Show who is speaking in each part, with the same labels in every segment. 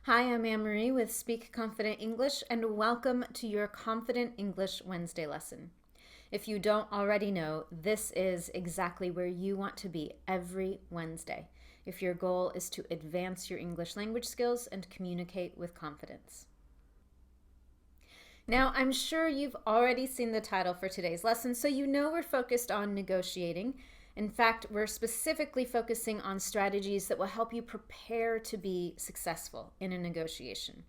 Speaker 1: Hi, I'm Anne-Marie with Speak Confident English, and welcome to your Confident English Wednesday lesson. If you don't already know, this is exactly where you want to be every Wednesday if your goal is to advance your English language skills and communicate with confidence. Now, I'm sure you've already seen the title for today's lesson, so you know we're focused on negotiating. In fact, we're specifically focusing on strategies that will help you prepare to be successful in a negotiation.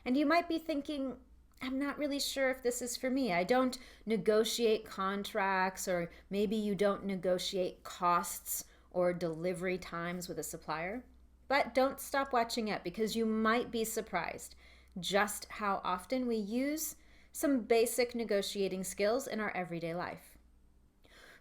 Speaker 1: And you might be thinking, I'm not really sure if this is for me. I don't negotiate contracts, or maybe you don't negotiate costs or delivery times with a supplier. But don't stop watching yet, because you might be surprised just how often we use some basic negotiating skills in our everyday life.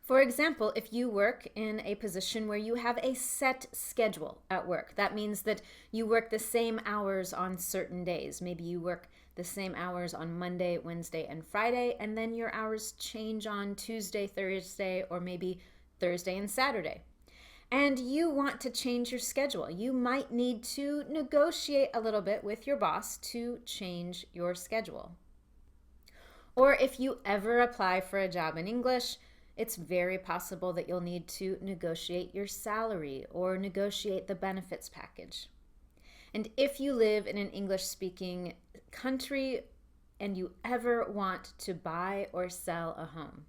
Speaker 1: For example, if you work in a position where you have a set schedule at work, that means that you work the same hours on certain days. Maybe you work the same hours on Monday, Wednesday, and Friday, and then your hours change on Tuesday, Thursday, or maybe Thursday and Saturday. And you want to change your schedule. You might need to negotiate a little bit with your boss to change your schedule. Or if you ever apply for a job in English, it's very possible that you'll need to negotiate your salary or negotiate the benefits package. And if you live in an English-speaking country and you ever want to buy or sell a home,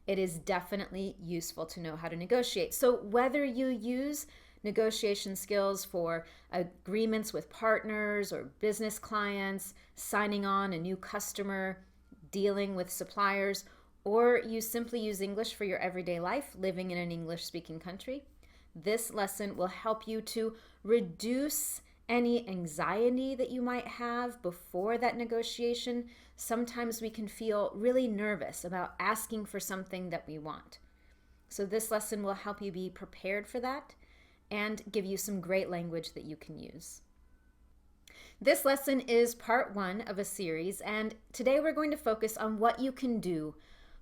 Speaker 1: it is definitely useful to know how to negotiate. So whether you use negotiation skills for agreements with partners or business clients, signing on a new customer, dealing with suppliers, or you simply use English for your everyday life, living in an English-speaking country, this lesson will help you to reduce any anxiety that you might have before that negotiation. Sometimes we can feel really nervous about asking for something that we want. So this lesson will help you be prepared for that and give you some great language that you can use. This lesson is part 1 of a series, and today we're going to focus on what you can do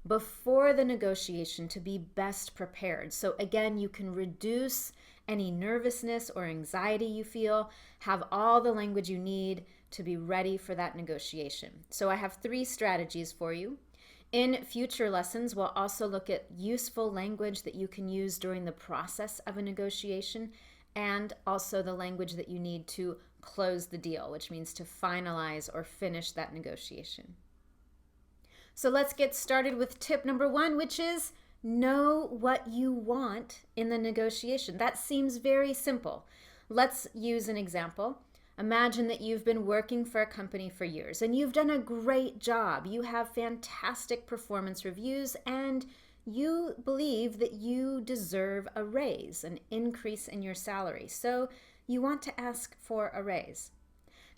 Speaker 1: before the negotiation to be best prepared. So again, you can reduce any nervousness or anxiety you feel, have all the language you need to be ready for that negotiation. So I have 3 strategies for you. In future lessons, we'll also look at useful language that you can use during the process of a negotiation, and also the language that you need to close the deal, which means to finalize or finish that negotiation. So let's get started with tip number 1, which is know what you want in the negotiation. That seems very simple. Let's use an example. Imagine that you've been working for a company for years and you've done a great job. You have fantastic performance reviews and you believe that you deserve a raise, an increase in your salary. So you want to ask for a raise.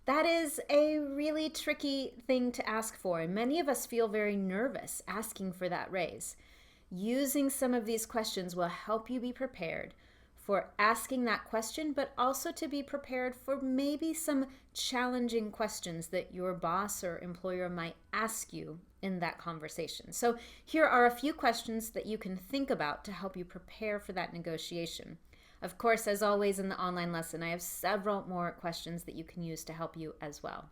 Speaker 1: That is a really tricky thing to ask for, and many of us feel very nervous asking for that raise. Using some of these questions will help you be prepared for asking that question, but also to be prepared for maybe some challenging questions that your boss or employer might ask you in that conversation. So here are a few questions that you can think about to help you prepare for that negotiation. Of course, as always in the online lesson, I have several more questions that you can use to help you as well.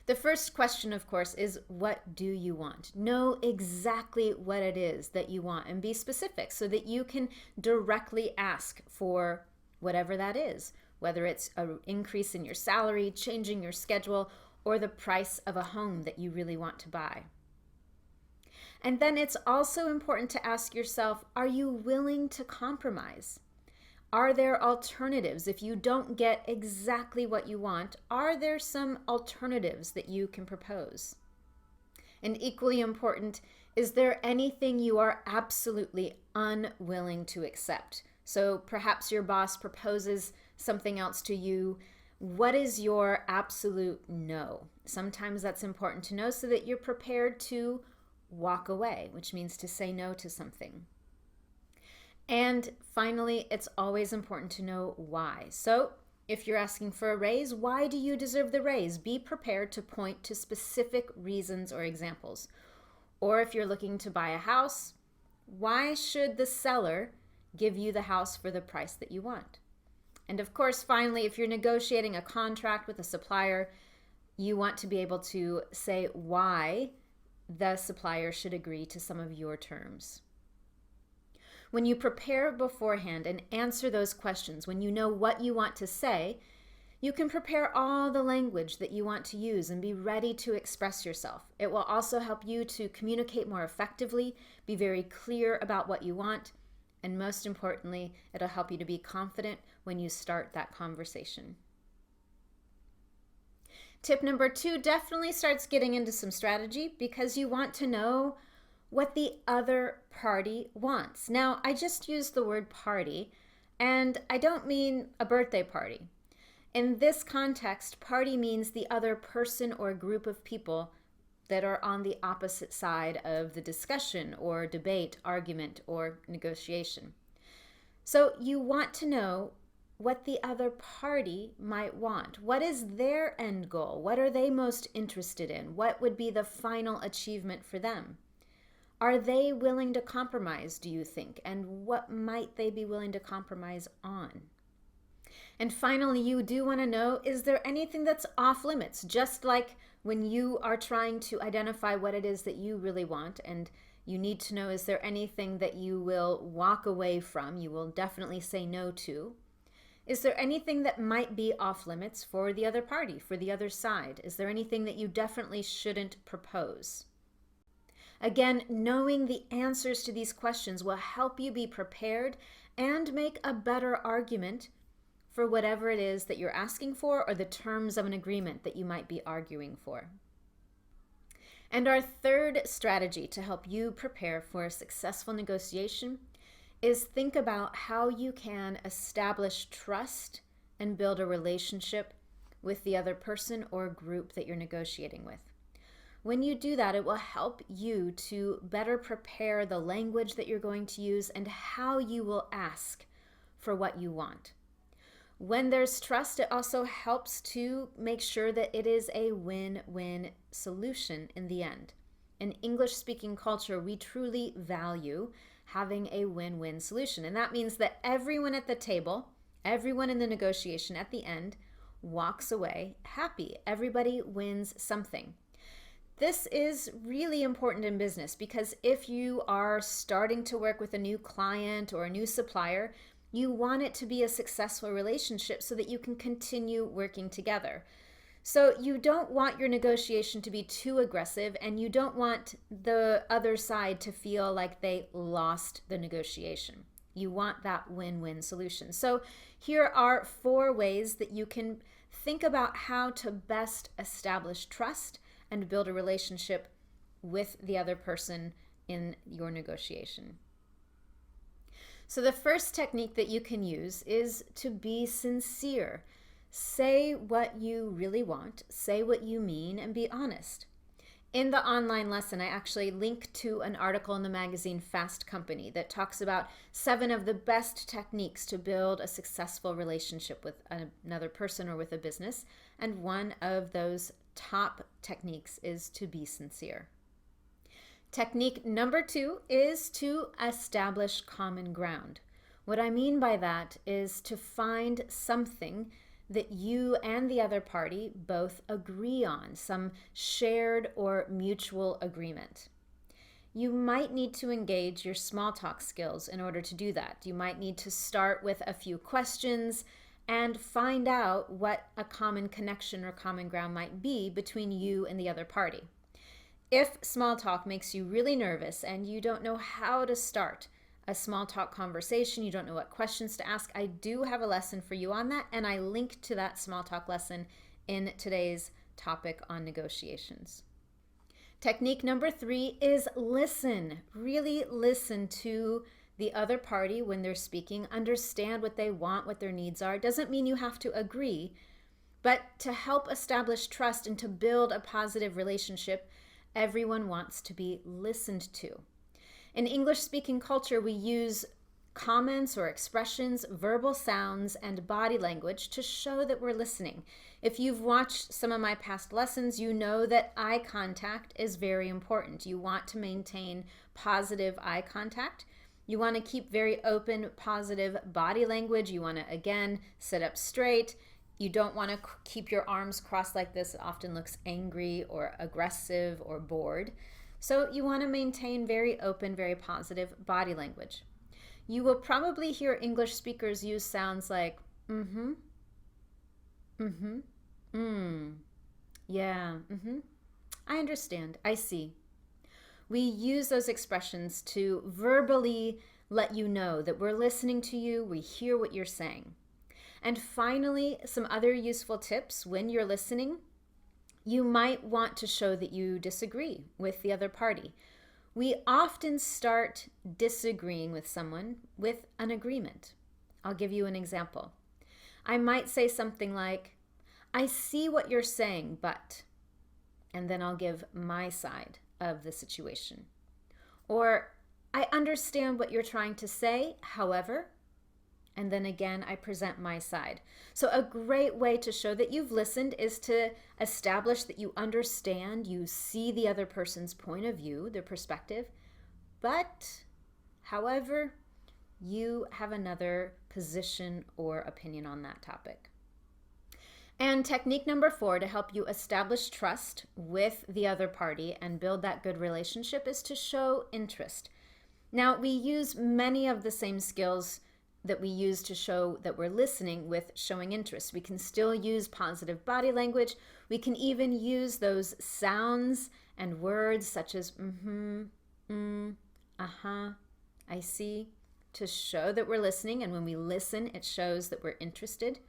Speaker 1: The first question, of course, is what do you want? Know exactly what it is that you want and be specific so that you can directly ask for whatever that is, whether it's an increase in your salary, changing your schedule, or the price of a home that you really want to buy. And then it's also important to ask yourself, are you willing to compromise? Are there alternatives? If you don't get exactly what you want, are there some alternatives that you can propose? And equally important, is there anything you are absolutely unwilling to accept? So perhaps your boss proposes something else to you. What is your absolute no? Sometimes that's important to know so that you're prepared to walk away, which means to say no to something. And finally, it's always important to know why. So if you're asking for a raise, why do you deserve the raise? Be prepared to point to specific reasons or examples. Or if you're looking to buy a house, why should the seller give you the house for the price that you want? And of course, finally, if you're negotiating a contract with a supplier, you want to be able to say why the supplier should agree to some of your terms. When you prepare beforehand and answer those questions, when you know what you want to say, you can prepare all the language that you want to use and be ready to express yourself. It will also help you to communicate more effectively, be very clear about what you want, and most importantly, it'll help you to be confident when you start that conversation. Tip number 2 definitely starts getting into some strategy because you want to know what the other party wants. Now, I just used the word party, and I don't mean a birthday party. In this context, party means the other person or group of people that are on the opposite side of the discussion or debate, argument, or negotiation. So you want to know what the other party might want. What is their end goal? What are they most interested in? What would be the final achievement for them? Are they willing to compromise, do you think? And what might they be willing to compromise on? And finally, you do want to know, is there anything that's off limits? Just like when you are trying to identify what it is that you really want, and you need to know, is there anything that you will walk away from, you will definitely say no to? Is there anything that might be off limits for the other party, for the other side? Is there anything that you definitely shouldn't propose? Again, knowing the answers to these questions will help you be prepared and make a better argument for whatever it is that you're asking for or the terms of an agreement that you might be arguing for. And our third strategy to help you prepare for a successful negotiation is think about how you can establish trust and build a relationship with the other person or group that you're negotiating with. When you do that, it will help you to better prepare the language that you're going to use and how you will ask for what you want. When there's trust, it also helps to make sure that it is a win-win solution in the end. In English-speaking culture, we truly value having a win-win solution. And that means that everyone at the table, everyone in the negotiation at the end, walks away happy. Everybody wins something. This is really important in business because if you are starting to work with a new client or a new supplier, you want it to be a successful relationship so that you can continue working together. So you don't want your negotiation to be too aggressive, and you don't want the other side to feel like they lost the negotiation. You want that win-win solution. So here are 4 ways that you can think about how to best establish trust and build a relationship with the other person in your negotiation. So the first technique that you can use is to be sincere. Say what you really want, say what you mean, and be honest. In the online lesson, I actually link to an article in the magazine Fast Company that talks about 7 of the best techniques to build a successful relationship with another person or with a business. And one of those top techniques is to be sincere. Technique number 2 is to establish common ground. What I mean by that is to find something that you and the other party both agree on, some shared or mutual agreement. You might need to engage your small talk skills in order to do that. You might need to start with a few questions and find out what a common connection or common ground might be between you and the other party. If small talk makes you really nervous and you don't know how to start a small talk conversation, you don't know what questions to ask, I do have a lesson for you on that, and I link to that small talk lesson in today's topic on negotiations. Technique number 3 is listen. Really listen to the other party when they're speaking. Understand what they want, what their needs are. It doesn't mean you have to agree, but to help establish trust and to build a positive relationship, everyone wants to be listened to. In English-speaking culture, we use comments or expressions, verbal sounds, and body language to show that we're listening. If you've watched some of my past lessons, you know that eye contact is very important. You want to maintain positive eye contact. You want to keep very open, positive body language. You want to, again, sit up straight. You don't want to keep your arms crossed like this. It often looks angry or aggressive or bored. So you want to maintain very open, very positive body language. You will probably hear English speakers use sounds like mm-hmm, mm-hmm, yeah, I understand, I see. We use those expressions to verbally let you know that we're listening to you, we hear what you're saying. And finally, some other useful tips when you're listening. You might want to show that you disagree with the other party. We often start disagreeing with someone with an agreement. I'll give you an example. I might say something like, I see what you're saying, but, and then I'll give my side of the situation. Or, I understand what you're trying to say, however, and then again, I present my side. So a great way to show that you've listened is to establish that you understand, you see the other person's point of view, their perspective, but, however, you have another position or opinion on that topic. And technique number 4 to help you establish trust with the other party and build that good relationship is to show interest. Now, we use many of the same skills that we use to show that we're listening with showing interest. We can still use positive body language. We can even use those sounds and words such as uh-huh, I see, to show that we're listening. And when we listen, it shows that we're interested.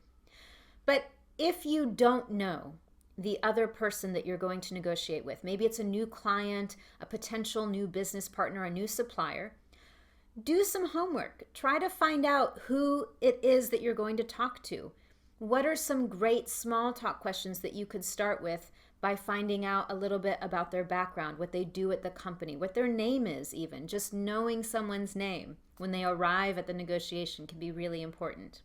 Speaker 1: But if you don't know the other person that you're going to negotiate with, maybe it's a new client, a potential new business partner, a new supplier, do some homework. Try to find out who it is that you're going to talk to. What are some great small talk questions that you could start with by finding out a little bit about their background, what they do at the company, what their name is even. Just knowing someone's name when they arrive at the negotiation can be really important.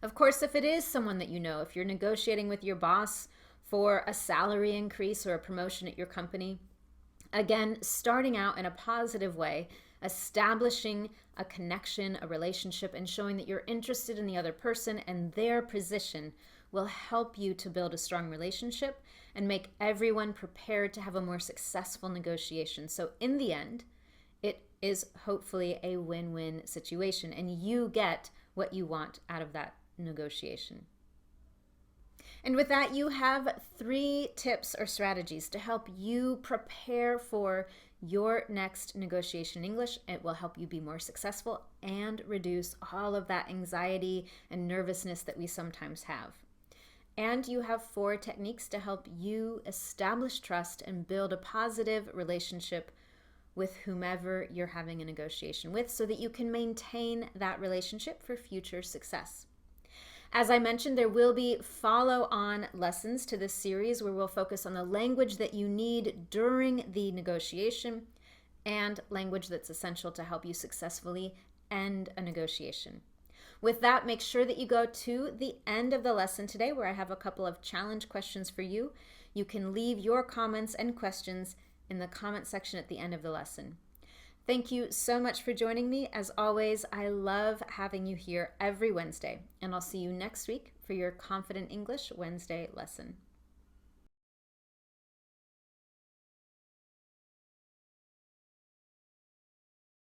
Speaker 1: Of course, if it is someone that you know, if you're negotiating with your boss for a salary increase or a promotion at your company, again, starting out in a positive way, establishing a connection, a relationship, and showing that you're interested in the other person and their position will help you to build a strong relationship and make everyone prepared to have a more successful negotiation. So in the end, it is hopefully a win-win situation and you get what you want out of that negotiation. And with that, you have 3 tips or strategies to help you prepare for your next negotiation in English. It will help you be more successful and reduce all of that anxiety and nervousness that we sometimes have. And you have 4 techniques to help you establish trust and build a positive relationship with whomever you're having a negotiation with so that you can maintain that relationship for future success. As I mentioned, there will be follow-on lessons to this series where we'll focus on the language that you need during the negotiation and language that's essential to help you successfully end a negotiation. With that, make sure that you go to the end of the lesson today where I have a couple of challenge questions for you. You can leave your comments and questions in the comment section at the end of the lesson. Thank you so much for joining me. As always, I love having you here every Wednesday, and I'll see you next week for your Confident English Wednesday lesson.